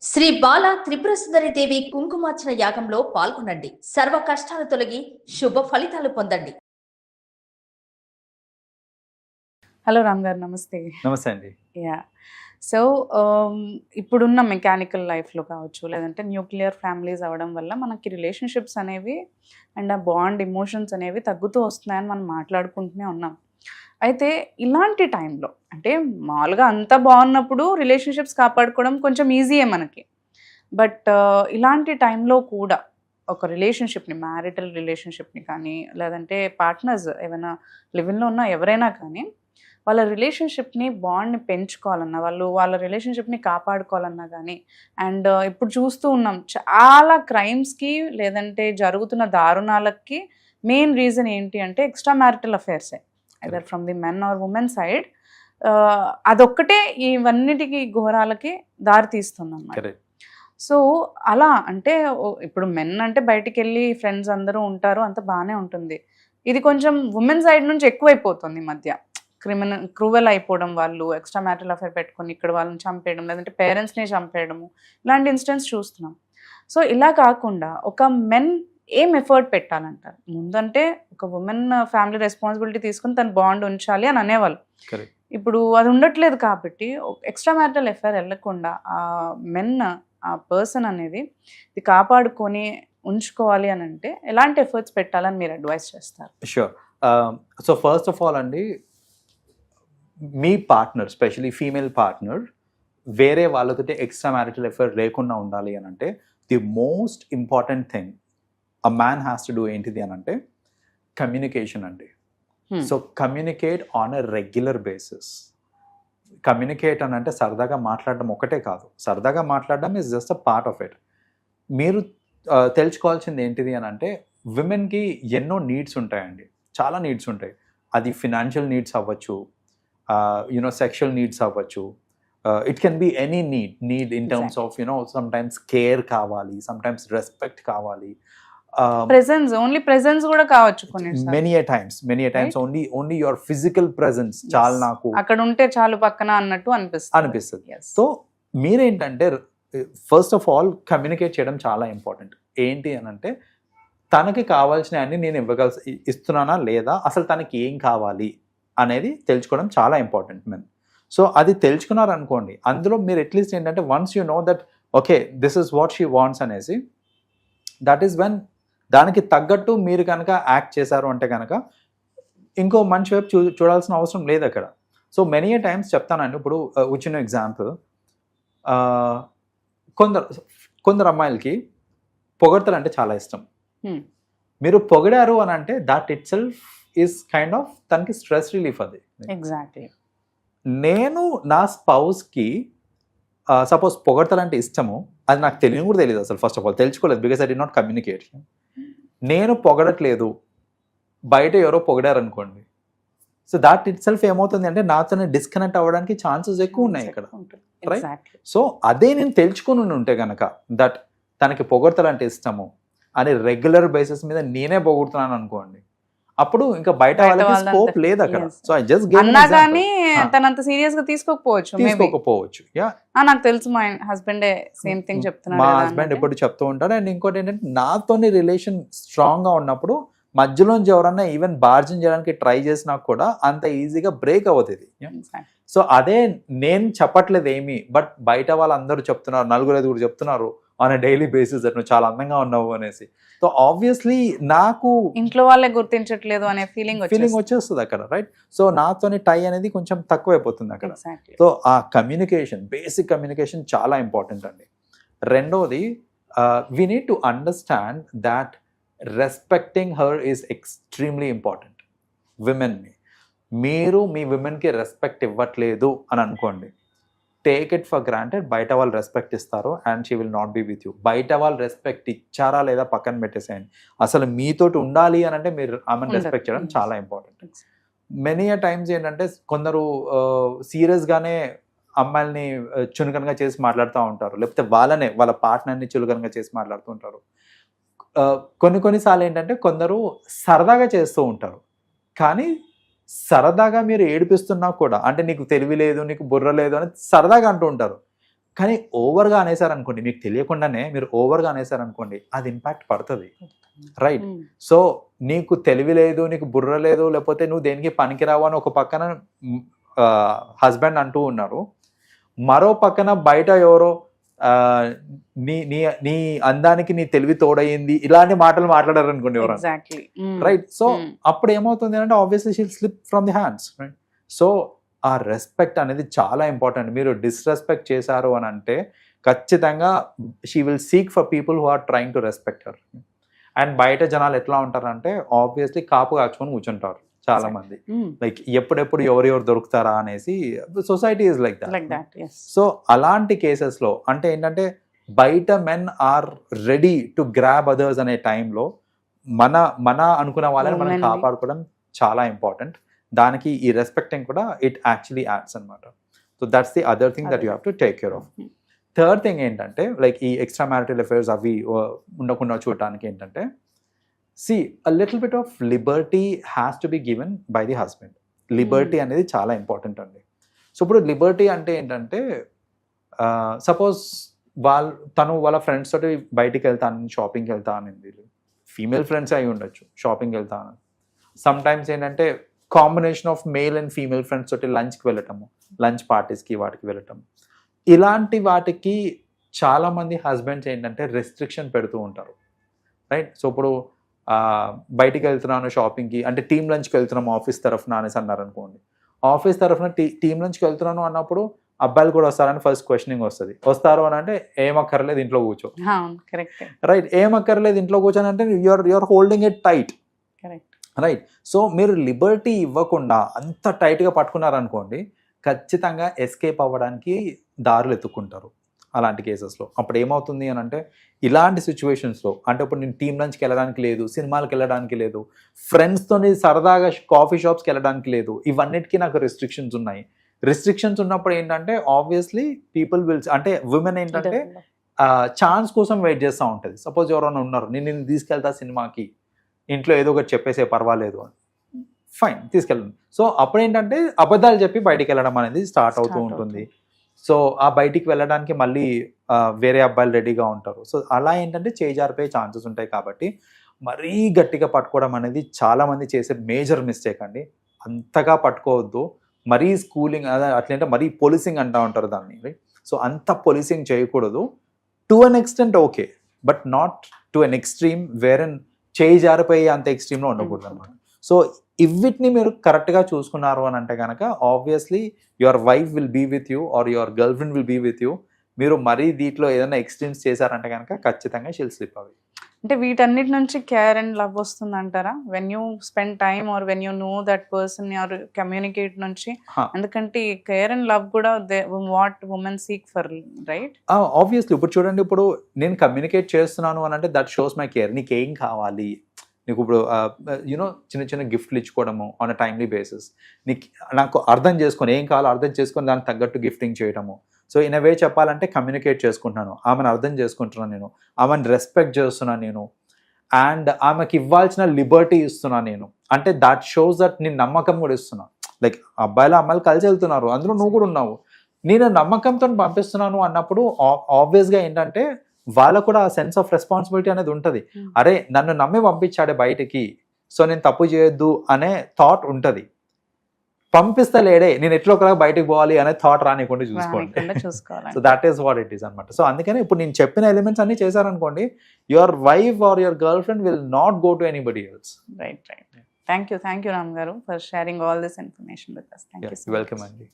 శ్రీ బాల త్రిపుర దేవి కుంకుమార్చన యాగంలో పాల్గొనండి. సర్వ కష్టాలు తొలగి శుభ ఫలితాలు పొందండి. హలో రామ్ గారు, నమస్తే. నమస్తే అండి. యా సో ఇప్పుడున్న మెకానికల్ లైఫ్లో కావచ్చు, లేదంటే న్యూక్లియర్ ఫ్యామిలీస్ అవ్వడం వల్ల మనకి రిలేషన్షిప్స్ అనేవి అండ్ ఆ బాండ్ ఎమోషన్స్ అనేవి తగ్గుతూ వస్తున్నాయని మనం మాట్లాడుకుంటూనే ఉన్నాం. అయితే ఇలాంటి టైంలో అంటే మామూలుగా అంతా బాగున్నప్పుడు రిలేషన్షిప్స్ కాపాడుకోవడం కొంచెం ఈజీయే మనకి. బట్ ఇలాంటి టైంలో కూడా ఒక రిలేషన్షిప్ని, మ్యారిటల్ రిలేషన్షిప్ని కానీ, లేదంటే పార్ట్నర్స్ ఏమైనా లివింగ్లో ఉన్న ఎవరైనా కానీ వాళ్ళ రిలేషన్షిప్ని, బాండ్ని పెంచుకోవాలన్నా, వాళ్ళ రిలేషన్షిప్ని కాపాడుకోవాలన్నా కానీ, అండ్ ఇప్పుడు చూస్తూ ఉన్నాం చాలా క్రైమ్స్కి లేదంటే జరుగుతున్న దారుణాలకి మెయిన్ రీజన్ ఏంటి అంటే ఎక్స్ట్రా మ్యారిటల్ అఫేర్సే, either from the men or women side. అదొక్కటే ఇవన్నిటికి ఘోరాలకి దారి తీస్తుంది అన్నమాట. సో అలా అంటే ఇప్పుడు మెన్ అంటే బయటికి వెళ్ళి ఫ్రెండ్స్ అందరూ ఉంటారు, అంత బాగానే ఉంటుంది. ఇది కొంచెం ఉమెన్ సైడ్ నుంచి ఎక్కువైపోతుంది ఈ మధ్య. క్రూవెల్ అయిపోవడం, వాళ్ళు ఎక్స్ట్రా మ్యారిటల్ అఫేర్ పెట్టుకొని ఇక్కడ వాళ్ళని చంపేయడం, లేదంటే పేరెంట్స్ని చంపేయడము, ఇలాంటి ఇన్సిడెంట్స్ చూస్తున్నాం. సో ఇలా కాకుండా ఒక మెన్ ఏం ఎఫర్ట్ పెట్టాలంటారు? ముందంటే ఒక ఉమెన్ ఫ్యామిలీ రెస్పాన్సిబిలిటీ తీసుకుని తన బాండ్ ఉంచాలి అని అనేవాళ్ళు. ఇప్పుడు అది ఉండట్లేదు కాబట్టి ఎక్స్ట్రా మ్యారిటల్ అఫేర్ వెళ్ళకుండా ఆ మెన్, ఆ పర్సన్ అనేది ఇది కాపాడుకొని ఉంచుకోవాలి అని అంటే ఎలాంటి ఎఫర్ట్స్ పెట్టాలని మీరు అడ్వైస్ చేస్తారు? Sure. So first of all అండి, మీ పార్ట్నర్, స్పెషలీ ఫీమేల్ పార్ట్నర్, వేరే వాళ్ళతో ఎక్స్ట్రా మ్యారిటల్ అఫేర్ లేకుండా ఉండాలి అని అంటే the most important thing a man has to do ఏంటిది అని అంటే కమ్యూనికేషన్ అండి. So communicate on a regular basis. Communicate అని అంటే సరదాగా మాట్లాడడం ఒకటే కాదు. సరదాగా మాట్లాడడం is just a part of it. మీరు తెలుసుకోవాల్సింది ఏంటిది అని అంటే విమెన్కి ఎన్నో నీడ్స్ ఉంటాయండి, చాలా నీడ్స్ ఉంటాయి. అది ఫినాన్షియల్ నీడ్స్ అవ్వచ్చు, సెక్షువల్ నీడ్స్ అవ్వచ్చు. It can be any need in terms of sometimes care కావాలి, సమ్టైమ్స్ రెస్పెక్ట్ కావాలి, ప్రెజెన్స్ కూడా కావచ్చు. many a times right? only your physical presence చాలు, నాకు అక్కడ ఉంటే చాలు పక్కన అన్నట్టు అనిపిస్తుంది. సో మీరేంటంటే ఫస్ట్ ఆఫ్ ఆల్ కమ్యూనికేట్ చేయడం చాలా ఇంపార్టెంట్. ఏంటి అని అంటే తనకి కావాల్సిన అన్ని నేను ఇస్తున్నానా లేదా, అసలు తనకి ఏం కావాలి అనేది తెలుసుకోవడం చాలా ఇంపార్టెంట్ మెన్. సో అది తెలుసుకున్నారనుకోండి, అందులో మీరు అట్లీస్ట్ ఏంటంటే once you know that okay this is what she wants అనేసి, దట్ ఈస్ వెన్ దానికి తగ్గట్టు మీరు కనుక యాక్ట్ చేశారు అంటే కనుక ఇంకో మంచి వైపు చూడాల్సిన అవసరం లేదు అక్కడ. సో మెనీ టైమ్స్ చెప్తానండి. ఇప్పుడు వచ్చిన ఎగ్జాంపుల్, కొందరు అమ్మాయిలకి పొగడతలు అంటే చాలా ఇష్టం. మీరు పొగిడారు అని అంటే that it self is kind of తనకి స్ట్రెస్ రిలీఫ్. అది ఎగ్జాక్ట్లీ. నేను నా స్పౌస్కి సపోజ్ పొగడతలు అంటే ఇష్టము, అది నాకు తెలియని కూడా తెలియదు అసలు. ఫస్ట్ ఆఫ్ ఆల్ తెలుసుకోలేదు, because I did not communicate. నేను పొగడట్లేదు, బయట ఎవరో పొగిడారు అనుకోండి, సో దాట్ ఇట్ సెల్ఫ్ ఏమవుతుంది అంటే నాతోనే డిస్కనెక్ట్ అవ్వడానికి ఛాన్సెస్ ఎక్కువ ఉన్నాయి ఇక్కడ, రైట్? సో అదే నేను తెలుసుకుని ఉంటే కనుక దట్ తనకి పొగడతలు అంటే ఇష్టము అని రెగ్యులర్ బేసిస్ మీద నేనే పొగుడుతున్నాను అనుకోండి, అప్పుడు ఇంకా బయట వాళ్ళకి స్కోప్ లేదు అక్కడ. సో ఐ జస్ట్ అన్నా కానీ తనంత సీరియస్ గా తీసుకోకపోవచ్చు. నాకు తెలుసు, మా హస్బెండ్ సేమ్ థింగ్ చెప్తున్నారు. మా హస్బెండ్ ఎప్పుడు చెప్తూ ఉంటారు. అండ్ ఇంకోటి ఏంటంటే నాతోని రిలేషన్ స్ట్రాంగ్ గా ఉన్నప్పుడు మధ్యలోంచి ఎవరన్నా ఈవెన్ బార్జిన్ చేయడానికి ట్రై చేసినా కూడా అంత ఈజీగా బ్రేక్ అవుతుంది. సో అదే నేను చెప్పట్లేదు ఏమి, బట్ బయట వాళ్ళందరూ చెప్తున్నారు, నలుగురు ఐదుగురు చెప్తున్నారు ఆన్ ఎ డైలీ బేసిస్ నువ్వు చాలా అందంగా ఉన్నావు అనేసి. సో ఆబ్వియస్లీ నాకు ఇంట్లో వాళ్ళే గుర్తించట్లేదు అనే ఫీలింగ్ వచ్చేస్తుంది అక్కడ, రైట్? సో నాతోని టై అనేది కొంచెం తక్కువైపోతుంది అక్కడ. సో ఆ కమ్యూనికేషన్, బేసిక్ కమ్యూనికేషన్ చాలా ఇంపార్టెంట్ అండి. రెండోది, we need to understand that respecting her is extremely important. విమెన్ని మీరు మీ విమెన్కి రెస్పెక్ట్ ఇవ్వట్లేదు అని అనుకోండి, టేక్ ఇట్ ఫర్ గ్రాంటెడ్. బయట వాళ్ళు రెస్పెక్ట్ ఇస్తారు and she will not be with you. బయట వాళ్ళు రెస్పెక్ట్ ఇచ్చారా లేదా పక్కన పెట్టేసేయండి. అసలు మీతోటి ఉండాలి అని అంటే మీరు ఆమెను రెస్పెక్ట్ చేయడం చాలా ఇంపార్టెంట్. మెనీ టైమ్స్ ఏంటంటే కొందరు సీరియస్గానే అమ్మాయిల్ని చులకనగా చేసి మాట్లాడుతూ ఉంటారు, లేకపోతే వాళ్ళ పార్ట్నర్ని చులకనగా చేసి మాట్లాడుతూ ఉంటారు. కొన్నిసార్లు ఏంటంటే కొందరు సరదాగా చేస్తూ ఉంటారు, కానీ సరదాగా మీరు ఏడిపిస్తున్నా కూడా, అంటే నీకు తెలివి లేదు, నీకు బుర్ర లేదు అని సరదాగా అంటూ ఉంటారు. కానీ ఓవర్గా అనేసారనుకోండి, మీకు తెలియకుండానే మీరు ఓవర్గా అనేసారనుకోండి, అది ఇంపాక్ట్ పడుతుంది, రైట్? సో నీకు తెలివి లేదు, నీకు బుర్ర లేదు, లేకపోతే నువ్వు దేనికి పనికిరావు అని ఒక పక్కన హస్బెండ్ అంటూ ఉన్నారు, మరో పక్కన బయట ఎవరో నీ నీ నీ అందానికి నీ తెలివి తోడయింది ఇలాంటి మాటలు మాట్లాడారు అనుకోండి ఎవరైనా, రైట్? సో అప్పుడు ఏమవుతుంది అంటే obviously she'll slip from the hands, right? So ఆ రెస్పెక్ట్ అనేది చాలా ఇంపార్టెంట్. మీరు డిస్రెస్పెక్ట్ చేశారు అని అంటే ఖచ్చితంగా she will seek for people who are trying to respect her. And బయట జనాలు ఎట్లా ఉంటారంటే ఆబ్వియస్లీ కాపు కాచుకొని కూర్చుంటారు చాలా మంది, లైక్ ఎప్పుడెప్పుడు ఎవరెవరు దొరుకుతారా అనేసి. Society is like that. So అలాంటి కేసెస్లో అంటే ఏంటంటే బయట men are ready to grab others అనే టైంలో మన అనుకున్న వాళ్ళని మనం కాపాడుకోవడం చాలా ఇంపార్టెంట్. దానికి ఈ రెస్పెక్టింగ్ కూడా ఇట్ యాక్చువల్లీ యాడ్స్ అనమాట. So that's the other thing that you have to take care of. Third thing ఏంటంటే లైక్ ఈ ఎక్స్ట్రా మ్యారిటల్ అఫైర్స్ అవి ఉండకుండా చూడటానికి ఏంటంటే a little bit of liberty has to be given by the husband. Liberty అనేది చాలా important అండి. So ఇప్పుడు లిబర్టీ అంటే ఏంటంటే సపోజ్ తను వాళ్ళ ఫ్రెండ్స్ తోటి బయటికి వెళ్తాను, షాపింగ్కి వెళ్తానండి, ఫీమేల్ ఫ్రెండ్స్ అయి ఉండొచ్చు, షాపింగ్కి వెళ్తాను. సమ్ టైమ్స్ ఏంటంటే combination of male and female friends తోటి లంచ్కి వెళ్ళటము, లంచ్ పార్టీస్కి వాటికి వెళ్ళటం, ఇలాంటి వాటికి చాలామంది హస్బెండ్స్ ఏంటంటే రెస్ట్రిక్షన్ పెడుతూ ఉంటారు, రైట్? సో ఇప్పుడు బయటికి వెళ్తున్నాను షాపింగ్కి అంటే టీమ్ లంచ్కి వెళ్తున్నాము ఆఫీస్ తరఫున అనేసి అన్నారు అనుకోండి. ఆఫీస్ తరఫున టీమ్ లంచ్కి వెళ్తున్నాను అన్నప్పుడు అబ్బాయిలు కూడా వస్తారని ఫస్ట్ క్వశ్చనింగ్ వస్తుంది. వస్తారు అని అంటే ఏమక్కర్లేదు ఇంట్లో కూర్చో, రైట్? ఏమక్కర్లేదు ఇంట్లో కూర్చొని అంటే you're holding it tight, right? So మీరు లిబర్టీ ఇవ్వకుండా అంత టైట్గా పట్టుకున్నారనుకోండి ఖచ్చితంగా ఎస్కేప్ అవ్వడానికి దారులు ఎత్తుక్కుంటారు అలాంటి కేసెస్లో. అప్పుడు ఏమవుతుంది అని అంటే ఇలాంటి సిచ్యువేషన్స్లో అంటే ఇప్పుడు నేను టీమ్ లంచ్కి వెళ్ళడానికి లేదు, సినిమాలకు వెళ్ళడానికి లేదు, ఫ్రెండ్స్తో సరదాగా కాఫీ షాప్స్కి వెళ్ళడానికి లేదు, ఇవన్నిటికీ నాకు రెస్ట్రిక్షన్స్ ఉన్నాయి. రెస్ట్రిక్షన్స్ ఉన్నప్పుడు ఏంటంటే ఆబ్వియస్లీ పీపుల్ విల్ అంటే ఉమెన్ ఏంటంటే ఛాన్స్ కోసం వెయిట్ చేస్తూ ఉంటుంది. సపోజ్ ఎవరైనా ఉన్నారు, నేను తీసుకెళ్తా సినిమాకి, ఇంట్లో ఏదో ఒకటి చెప్పేసే పర్వాలేదు అని, ఫైన్ తీసుకెళ్ళండి. సో అప్పుడు ఏంటంటే అబద్ధాలు చెప్పి బయటికి వెళ్ళడం అనేది స్టార్ట్ అవుతూ ఉంటుంది. సో ఆ బయటికి వెళ్ళడానికి మళ్ళీ వేరే అబ్బాయిలు రెడీగా ఉంటారు. సో అలా ఏంటంటే చేజారిపోయే ఛాన్సెస్ ఉంటాయి. కాబట్టి మరీ గట్టిగా పట్టుకోవడం అనేది చాలామంది చేసే మేజర్ మిస్టేక్ అండి. అంతగా పట్టుకోవద్దు, మరీ స్కూలింగ్ అట్లంటే మరీ పోలీసింగ్ అంటూ ఉంటారు దాన్ని, రైట్? సో అంత పోలీసింగ్ చేయకూడదు. To an extent okay, but not to an extreme వేరన్ చేజారిపోయి అంత ఎక్స్ట్రీమ్లో ఉండకూడదు అనమాట. సో ఇవిటిని మీరు కరెక్ట్గా చూసుకున్నారు అని అంటే కనుక obviously your wife will be with you or your girl friend will be with you. మీరు మరీ దీంట్లో ఏదైనా ఎక్స్ట్రీమ్స్ చేశారంటే కనుక ఖచ్చితంగా షీల్ స్లిప్ అవి. అంటే వీటన్నిటి నుంచి కేర్ అండ్ లవ్ వస్తుంది అంటారా? When you spend time or when you know that person or communicate నుంచి, ఎందుకంటే కేర్ అండ్ లవ్ కూడా what women seek for, right? Obviously ఇప్పుడు చూడండి, ఇప్పుడు నేను కమ్యూనికేట్ చేస్తున్నాను అని అంటే దట్ షోస్ మై కేర్. నీకేం కావాలి, నీకు ఇప్పుడు యూనో చిన్న చిన్న గిఫ్ట్లు ఇచ్చుకోవడము ఆన్ అ టైమ్లీ బేసిస్, నాకు అర్థం చేసుకొని ఏం కావాలో అర్థం చేసుకొని దానికి తగ్గట్టు గిఫ్టింగ్ చేయడము. సో ఇన్ అ వే చెప్పాలంటే కమ్యూనికేట్ చేసుకుంటున్నాను, ఆమెను అర్థం చేసుకుంటున్నాను, నేను ఆమెను రెస్పెక్ట్ చేస్తున్నాను నేను, అండ్ ఆమెకి ఇవ్వాల్సిన లిబర్టీ ఇస్తున్నాను నేను. అంటే దాట్ షోస్ దట్ నేను నమ్మకం కూడా ఇస్తున్నాను. లైక్ అబ్బాయిలు అమ్మాయిలు కలిసి వెళ్తున్నారు, అందులో నువ్వు కూడా ఉన్నావు, నేను నమ్మకంతో పంపిస్తున్నాను అన్నప్పుడు ఆబ్వియస్గా ఏంటంటే వాళ్ళకు కూడా ఆ సెన్స్ ఆఫ్ రెస్పాన్సిబిలిటీ అనేది ఉంటుంది. అరే నన్ను నమ్మి పంపించాడే బయటికి, సో నేను తప్పు చేయొద్దు అనే థాట్ ఉంటుంది. పంపిస్తలేడే నేను ఎట్లా ఒకలా బయటకు పోవాలి అనే థాట్ రానికుండా చూసుకోండి. So that is what it is అనమాట. సో అందుకని ఇప్పుడు నేను చెప్పిన ఎలిమెంట్స్ అన్ని చేశారనుకోండి, your wife or your girl friend will not go to anybody else. Right. Thank you Ram garu for sharing all this information with us. Thank you. Welcome అండి.